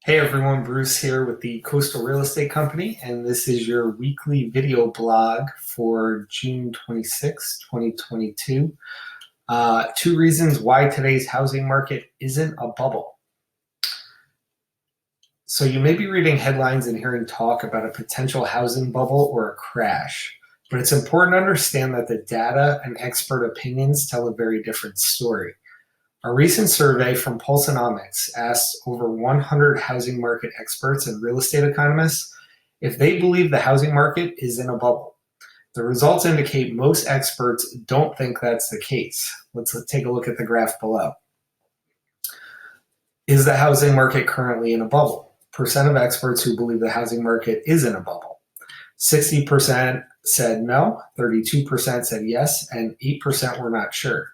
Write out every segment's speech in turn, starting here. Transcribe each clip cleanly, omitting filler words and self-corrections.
Hey everyone, Bruce here with the Coastal Real Estate Company, and this is your weekly video blog for June 26, 2022. Two reasons why today's housing market isn't a bubble. So you may be reading headlines and hearing talk about a potential housing bubble or a crash, but it's important to understand that the data and expert opinions tell a very different story. A recent survey from Pulseonomics asked over 100 housing market experts and real estate economists if they believe the housing market is in a bubble. The results indicate most experts don't think that's the case. Let's take a look at the graph below. Is the housing market currently in a bubble? Percent of experts who believe the housing market is in a bubble. 60% said no, 32% said yes, and 8% were not sure.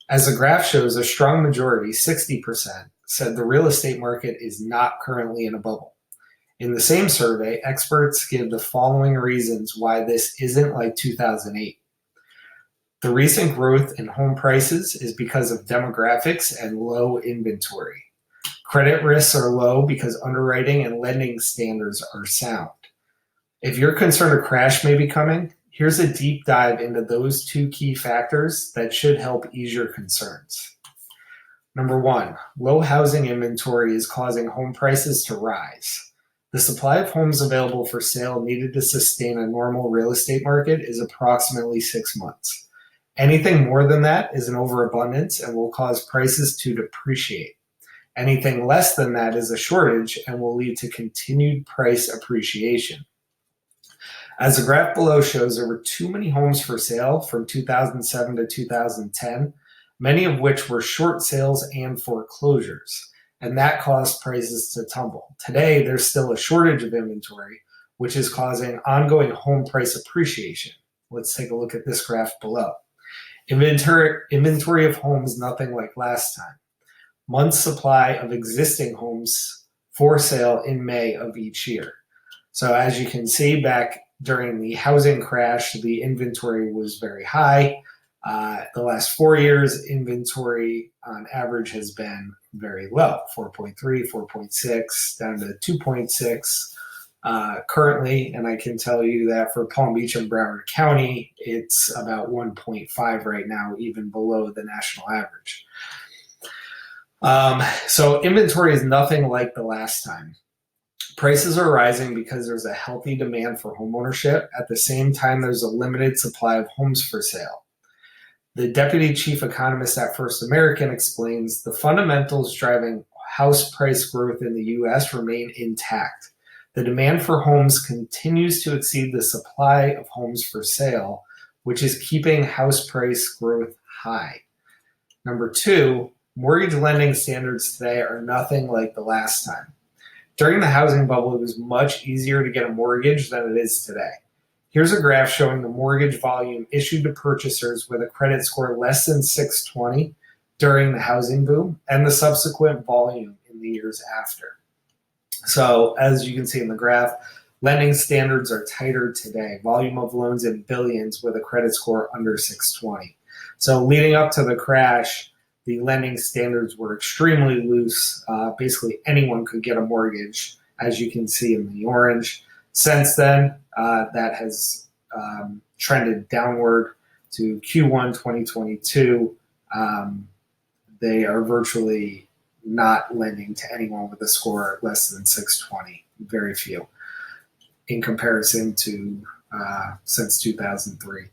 As the graph shows, a strong majority, 60%, said the real estate market is not currently in a bubble. In the same survey, experts give the following reasons why this isn't like 2008. The recent growth in home prices is because of demographics and low inventory. Credit risks are low because underwriting and lending standards are sound. If you're concerned a crash may be coming, here's a deep dive into those two key factors that should help ease your concerns. Number one, low housing inventory is causing home prices to rise. The supply of homes available for sale needed to sustain a normal real estate market is approximately 6 months. Anything more than that is an overabundance and will cause prices to depreciate. Anything less than that is a shortage and will lead to continued price appreciation. As the graph below shows, there were too many homes for sale from 2007 to 2010, many of which were short sales and foreclosures, and that caused prices to tumble. Today, there's still a shortage of inventory, which is causing ongoing home price appreciation. Let's take a look at this graph below. Inventory of homes, nothing like last time. Months supply of existing homes for sale in May of each year. So as you can see, back during the housing crash, the inventory was very high. The last 4 years, inventory on average has been very low, 4.3, 4.6, down to 2.6 currently. And I can tell you that for Palm Beach and Broward County, it's about 1.5 right now, even below the national average. So inventory is nothing like the last time. Prices are rising because there's a healthy demand for homeownership. At the same time, there's a limited supply of homes for sale. The deputy chief economist at First American explains the fundamentals driving house price growth in the U.S. remain intact. The demand for homes continues to exceed the supply of homes for sale, which is keeping house price growth high. Number two, mortgage lending standards today are nothing like the last time. During the housing bubble, it was much easier to get a mortgage than it is today. Here's a graph showing the mortgage volume issued to purchasers with a credit score less than 620 during the housing boom and the subsequent volume in the years after. So as you can see in the graph, lending standards are tighter today. Volume of loans in billions with a credit score under 620. So leading up to the crash, the lending standards were extremely loose. Basically, anyone could get a mortgage, as you can see in the orange. Since then, that has trended downward to Q1 2022. They are virtually not lending to anyone with a score less than 620, very few, in comparison to since 2003.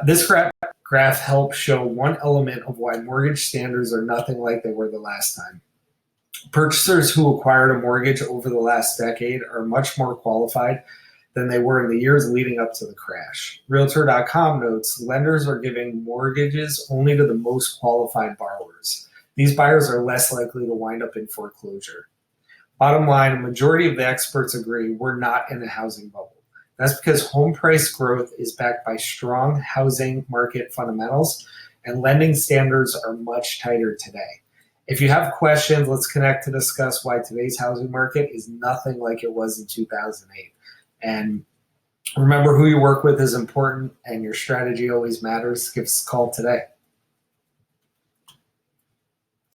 This graph helps show one element of why mortgage standards are nothing like they were the last time. Purchasers who acquired a mortgage over the last decade are much more qualified than they were in the years leading up to the crash. Realtor.com notes lenders are giving mortgages only to the most qualified borrowers. These buyers are less likely to wind up in foreclosure. Bottom line, a majority of the experts agree we're not in a housing bubble. That's because home price growth is backed by strong housing market fundamentals, and lending standards are much tighter today. If you have questions, let's connect to discuss why today's housing market is nothing like it was in 2008. And remember, who you work with is important, and your strategy always matters. Give us a call today.